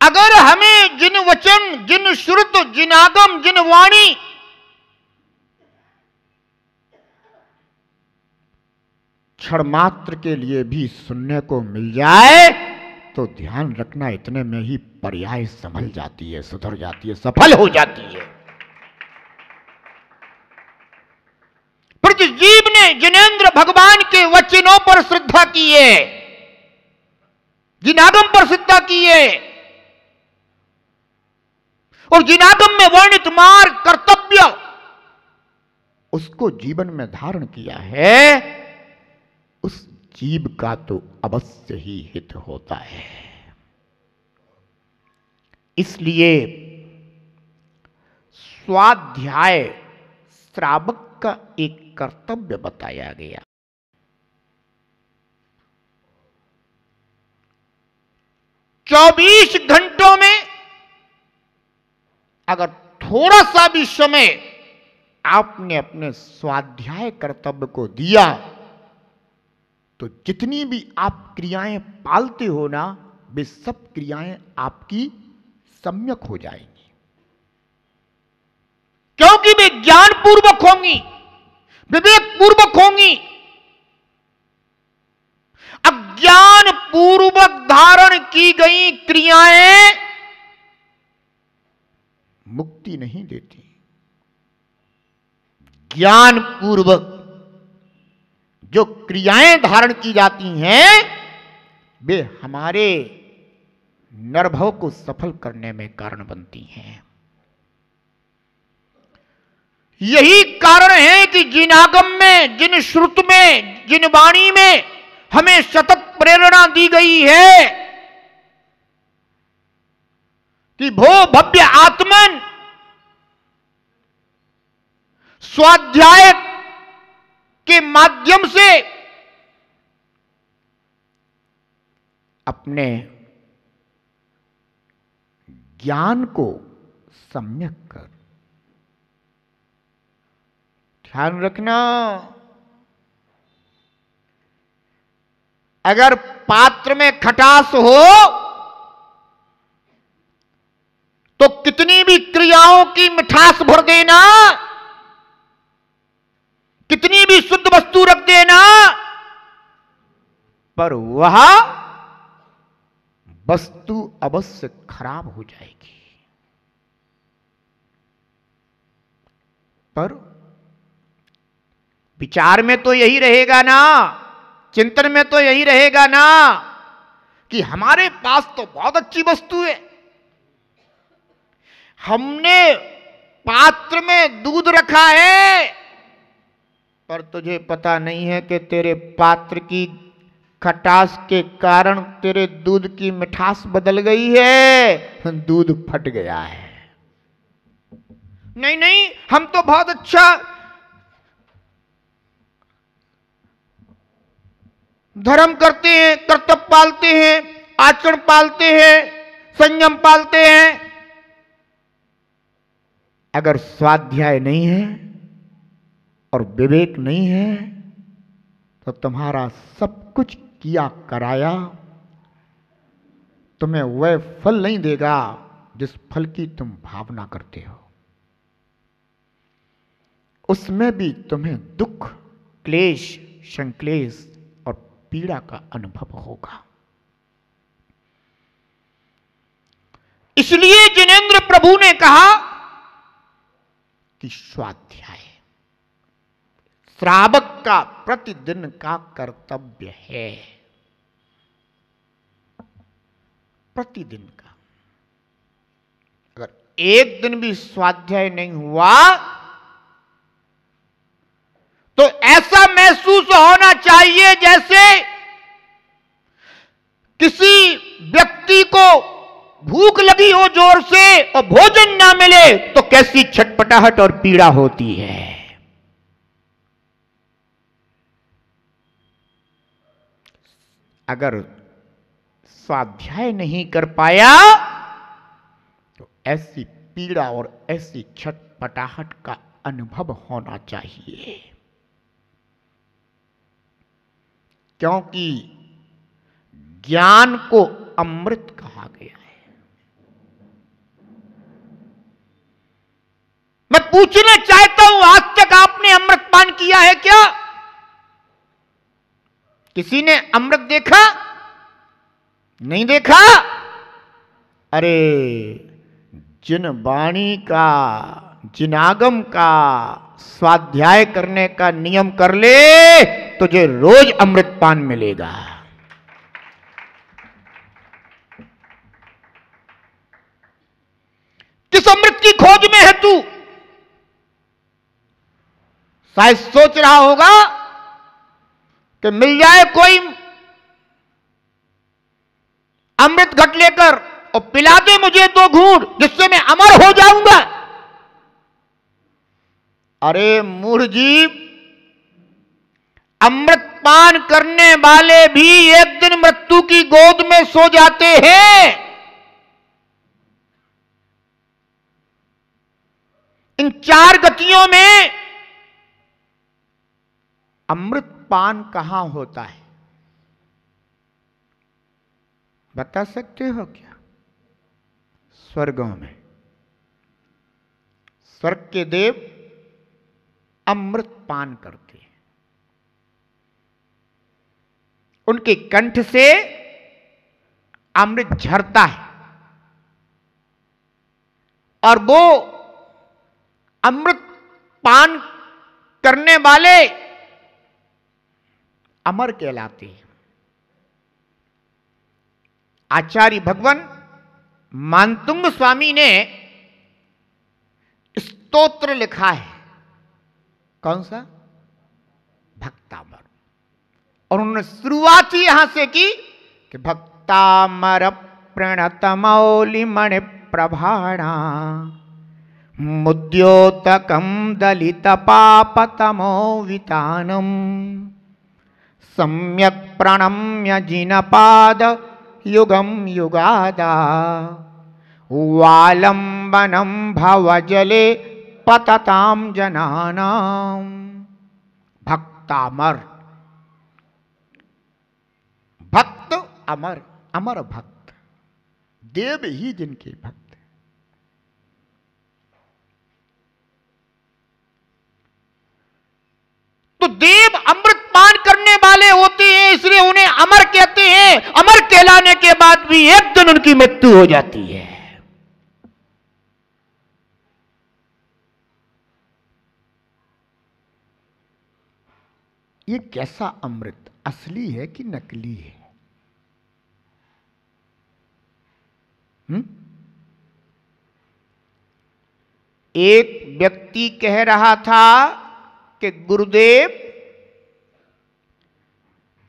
अगर हमें जिन वचन, जिन श्रुत, जिन आगम, जिन वाणी क्षण मात्र के लिए भी सुनने को मिल जाए तो ध्यान रखना इतने में ही पर्याय संभल जाती है, सुधर जाती है, सफल हो जाती है। पर जिस जीव ने जिनेंद्र भगवान के वचनों पर श्रद्धा की है, जिन आगम पर श्रद्धा की है और जिन आगम में वर्णित मार्ग, कर्तव्य उसको जीवन में धारण किया है, उस जीव का तो अवश्य ही हित होता है। इसलिए स्वाध्याय श्रावक का एक कर्तव्य बताया गया। 24 घंटों में अगर थोड़ा सा भी समय आपने अपने स्वाध्याय कर्तव्य को दिया तो जितनी भी आप क्रियाएं पालते हो ना, वे सब क्रियाएं आपकी सम्यक हो जाएंगी, क्योंकि वे ज्ञान पूर्वक होंगी, विवेक पूर्वक होंगी। अज्ञान पूर्वक धारण की गई क्रियाएं मुक्ति नहीं देती। ज्ञान पूर्वक जो क्रियाएं धारण की जाती हैं वे हमारे निर्भव को सफल करने में कारण बनती हैं। यही कारण है कि जिन आगम में, जिन श्रुत में, जिन वाणी में हमें सतत प्रेरणा दी गई है कि भो भव्य आत्मन, स्वाध्याय के माध्यम से अपने ज्ञान को सम्यक कर। ध्यान रखना, अगर पात्र में खटास हो तो कितनी भी क्रियाओं की मिठास भर देना, कितनी भी शुद्ध वस्तु रख देना, पर वह वस्तु अवश्य खराब हो जाएगी। पर विचार में तो यही रहेगा ना, चिंतन में तो यही रहेगा ना कि हमारे पास तो बहुत अच्छी वस्तु है, हमने पात्र में दूध रखा है, पर तुझे पता नहीं है कि तेरे पात्र की खटास के कारण तेरे दूध की मिठास बदल गई है, दूध फट गया है। नहीं नहीं, हम तो बहुत अच्छा धर्म करते हैं, कर्तव्य पालते हैं, आचरण पालते हैं, संयम पालते हैं। अगर स्वाध्याय नहीं है और विवेक नहीं है तो तुम्हारा सब कुछ किया कराया तुम्हें वह फल नहीं देगा जिस फल की तुम भावना करते हो। उसमें भी तुम्हें दुख, क्लेश, संक्लेश और पीड़ा का अनुभव होगा। इसलिए जिनेंद्र प्रभु ने कहा कि स्वाध्याय श्रावक का प्रतिदिन का कर्तव्य है, प्रतिदिन का। अगर एक दिन भी स्वाध्याय नहीं हुआ तो ऐसा महसूस होना चाहिए जैसे किसी व्यक्ति को भूख लगी हो जोर से और भोजन ना मिले तो कैसी छटपटाहट और पीड़ा होती है। अगर स्वाध्याय नहीं कर पाया तो ऐसी पीड़ा और ऐसी छटपटाहट का अनुभव होना चाहिए, क्योंकि ज्ञान को अमृत कहा गया है। मैं पूछना चाहता हूं, आज तक आपने अमृत पान किया है क्या? किसी ने अमृत देखा? नहीं देखा। अरे जिन वाणी का, जिन आगम का स्वाध्याय करने का नियम कर ले, तुझे रोज अमृत पान मिलेगा। किस अमृत की खोज में है तू? शायद सोच रहा होगा कि मिल जाए कोई अमृत घट लेकर और पिला दे मुझे 2 घूंट, जिससे मैं अमर हो जाऊंगा। अरे मूढ़ जीव, अमृत पान करने वाले भी एक दिन मृत्यु की गोद में सो जाते हैं। इन 4 गतियों में अमृत पान कहां होता है? बता सकते हो क्या? स्वर्गों में। स्वर्ग के देव अमृत पान करते हैं। उनके कंठ से अमृत झरता है और वो अमृत पान करने वाले अमर कहलाते हैं। आचार्य भगवान मानतुंग स्वामी ने स्तोत्र लिखा है। कौन सा? भक्तामर। और उन्होंने शुरुआत ही यहां से की कि भक्तामर प्रणत मौलि मणि प्रभाणा मुद्योतकम दलित पापतमो वितानम सम्यक प्रणम्य जिनपाद युगम युगादा वालंबनम भवजले पतताम जनानाम। भक्तामर, भक्त अमर, अमर भक्त, देव ही जिनके भक्त। तो देव अमृत पान करने वाले होते हैं, इसलिए उन्हें अमर कहते हैं। अमर कहलाने के बाद भी एक दिन उनकी मृत्यु हो जाती है। ये कैसा अमृत, असली है कि नकली है? एक व्यक्ति कह रहा था कि गुरुदेव,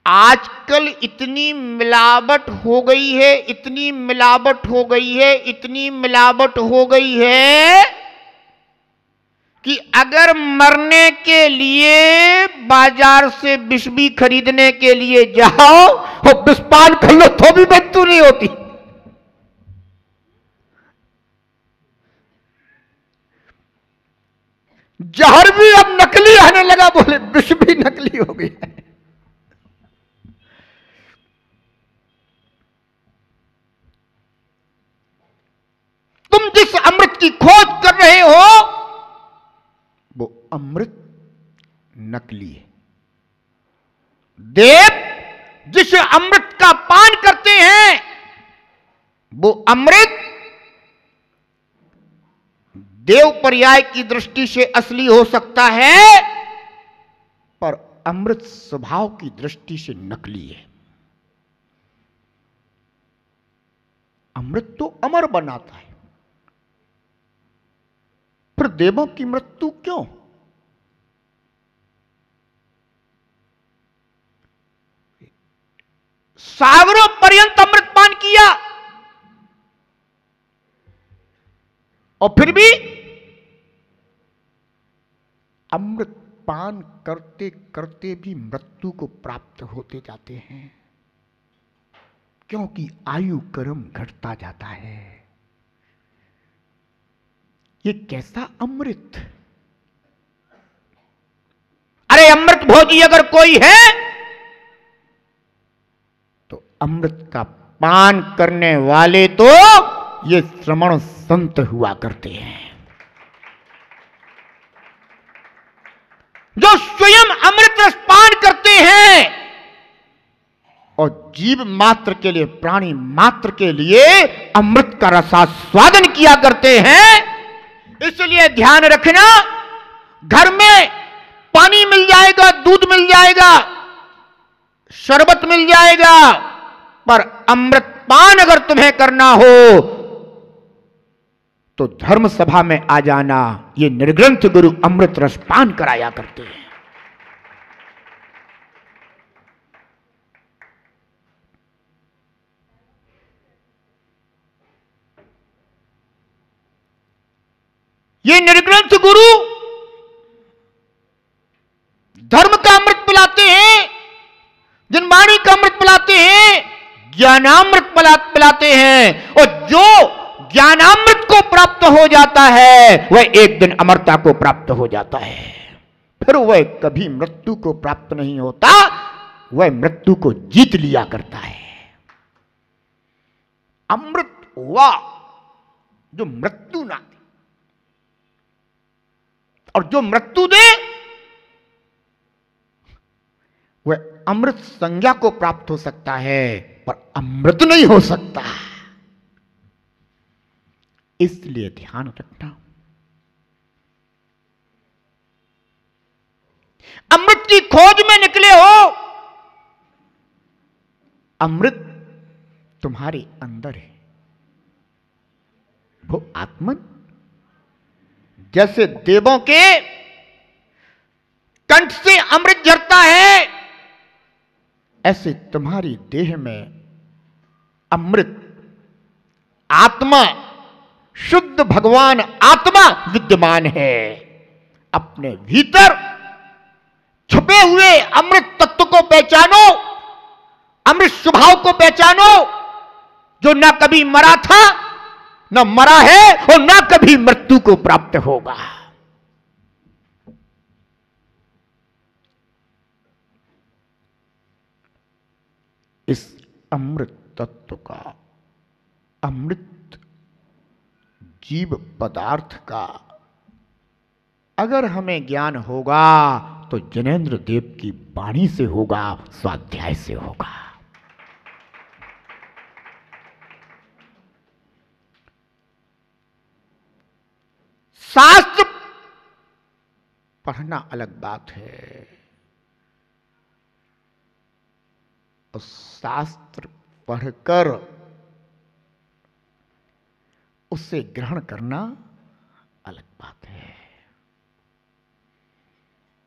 आजकल इतनी मिलावट हो गई है, इतनी मिलावट हो गई है, इतनी मिलावट हो गई है कि अगर मरने के लिए बाजार से विष भी खरीदने के लिए जाओ और विष पान कर लो तो भी मृत्यु नहीं होती। जहर भी अब नकली आने लगा, बोले विष भी नकली हो गया है। तुम जिस अमृत की खोज कर रहे हो वो अमृत नकली है। देव जिस अमृत का पान करते हैं वो अमृत देव पर्याय की दृष्टि से असली हो सकता है, पर अमृत स्वभाव की दृष्टि से नकली है। अमृत तो अमर बनाता है, फिर देवों की मृत्यु क्यों? सागरों पर्यंत अमृत पान किया और फिर भी अमृत पान करते करते भी मृत्यु को प्राप्त होते जाते हैं, क्योंकि आयु क्रम घटता जाता है। ये कैसा अमृत? अरे अमृत भोजी अगर कोई है तो अमृत का पान करने वाले तो ये श्रमण संत हुआ करते हैं। जो स्वयं अमृत रस पान करते हैं और जीव मात्र के लिए, प्राणी मात्र के लिए अमृत का रसास्वादन किया करते हैं। इसलिए ध्यान रखना, घर में पानी मिल जाएगा, दूध मिल जाएगा, शरबत मिल जाएगा, पर अमृत पान अगर तुम्हें करना हो तो धर्म सभा में आ जाना। ये निर्ग्रंथ गुरु अमृत रस पान कराया करते हैं। ये निर्ग्रंथ गुरु धर्म का अमृत पिलाते हैं, जनवाणी का अमृत पिलाते हैं, ज्ञानामृत पिलाते हैं। और जो ज्ञानामृत को प्राप्त हो जाता है वह एक दिन अमरता को प्राप्त हो जाता है। फिर वह कभी मृत्यु को प्राप्त नहीं होता, वह मृत्यु को जीत लिया करता है। अमृत हुआ जो मृत्यु ना दे, और जो मृत्यु दे वह अमृत संज्ञा को प्राप्त हो सकता है, पर अमृत नहीं हो सकता। इसलिए ध्यान रखना, अमृत की खोज में निकले हो, अमृत तुम्हारे अंदर है। वो आत्मन जैसे देवों के कंठ से अमृत झरता है, ऐसे तुम्हारी देह में अमृत, आत्मा, शुद्ध भगवान आत्मा विद्यमान है। अपने भीतर छुपे हुए अमृत तत्व को पहचानो, अमृत स्वभाव को पहचानो, जो ना कभी मरा था, ना मरा है, और ना कभी मृत्यु को प्राप्त होगा। इस अमृत तत्व का, अमृत जीव पदार्थ का अगर हमें ज्ञान होगा तो जनेन्द्र देव की वाणी से होगा, स्वाध्याय से होगा। शास्त्र पढ़ना अलग बात है, और शास्त्र पढ़कर उससे ग्रहण करना अलग बात है।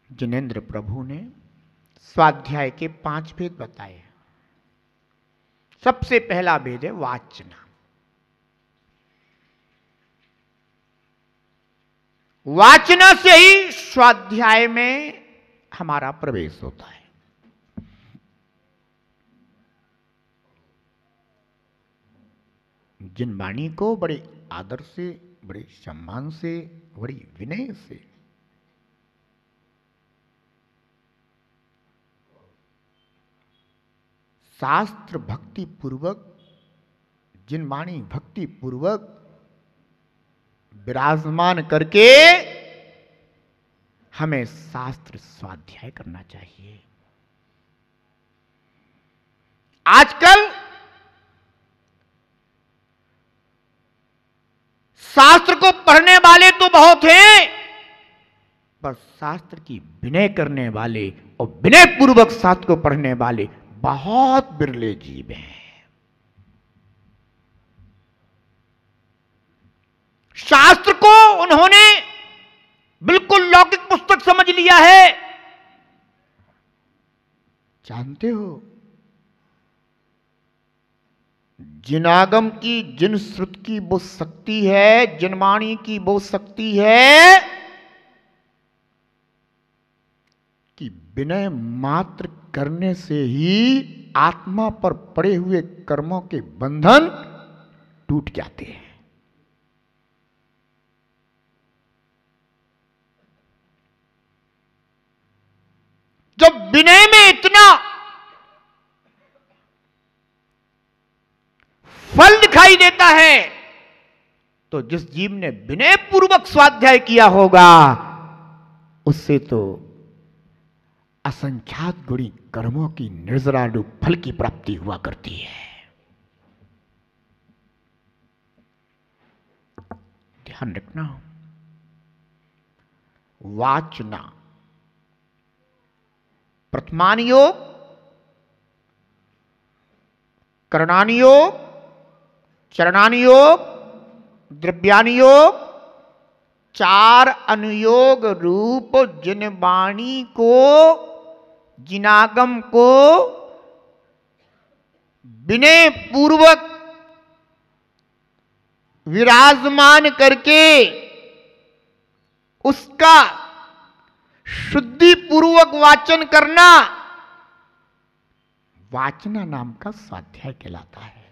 जिनेन्द्र प्रभु ने स्वाध्याय के 5 भेद बताए। सबसे पहला भेद है वाचना। वाचना से ही स्वाध्याय में हमारा प्रवेश होता है। जिन वाणी को बड़े आदर से, बड़े सम्मान से, बड़ी विनय से शास्त्र भक्ति पूर्वक, जिन वाणी भक्ति पूर्वक विराजमान करके हमें शास्त्र स्वाध्याय करना चाहिए। आजकल शास्त्र को पढ़ने वाले तो बहुत हैं, पर शास्त्र की विनय करने वाले और विनय पूर्वक शास्त्र को पढ़ने वाले बहुत बिरले जीव हैं। शास्त्र को उन्होंने बिल्कुल लौकिक पुस्तक समझ लिया है। जानते हो, जिन आगम की, जिन श्रुति की वो शक्ति है, जिन वाणी की वो शक्ति है कि विनय मात्र करने से ही आत्मा पर पड़े हुए कर्मों के बंधन टूट जाते हैं। जब विनय में इतना फल दिखाई देता है तो जिस जीव ने विनय पूर्वक स्वाध्याय किया होगा उससे तो असंख्यात गुणी कर्मों की निर्जरा रूप फल की प्राप्ति हुआ करती है। ध्यान रखना। वाचना प्रथमान योग, करणानि योग, चरणानि योग, द्रव्यानि योग, 4 अनुयोग रूप जिन वाणी को, जिनागम को विनय पूर्वक विराजमान करके उसका शुद्धि पूर्वक वाचन करना वाचना नाम का स्वाध्याय कहलाता है।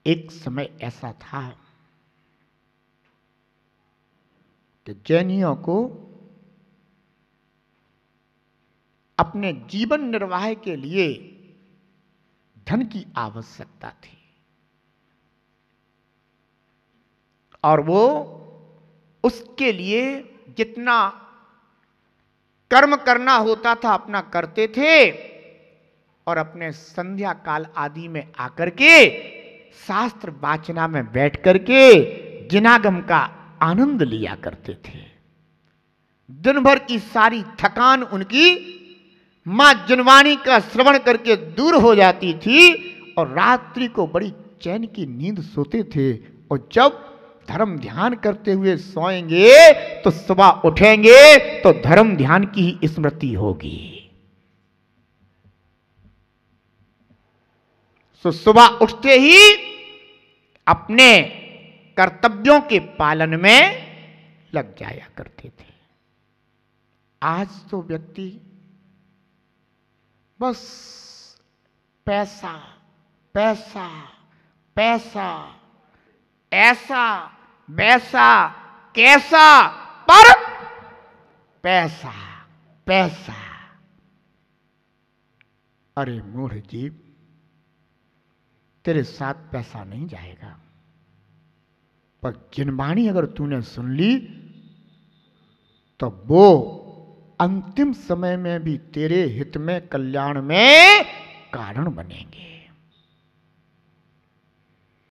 एक समय ऐसा था कि जैनियों को अपने जीवन निर्वाह के लिए धन की आवश्यकता थी और वो उसके लिए जितना कर्म करना होता था अपना करते थे और अपने संध्या काल आदि में आकर के शास्त्र वाचना में बैठ करके जिनागम का आनंद लिया करते थे। दिन भर की सारी थकान उनकी मां जनवाणी का श्रवण करके दूर हो जाती थी और रात्रि को बड़ी चैन की नींद सोते थे और जब धर्म ध्यान करते हुए सोएंगे तो सुबह उठेंगे तो धर्म ध्यान की ही स्मृति होगी। तो सुबह उठते ही अपने कर्तव्यों के पालन में लग जाया करते थे। आज तो व्यक्ति बस पैसा पैसा पैसा, ऐसा वैसा कैसा, पर पैसा पैसा। अरे मूढ़ जीव, तेरे साथ पैसा नहीं जाएगा, पर जिनवाणी अगर तूने सुन ली तो वो अंतिम समय में भी तेरे हित में कल्याण में कारण बनेंगे।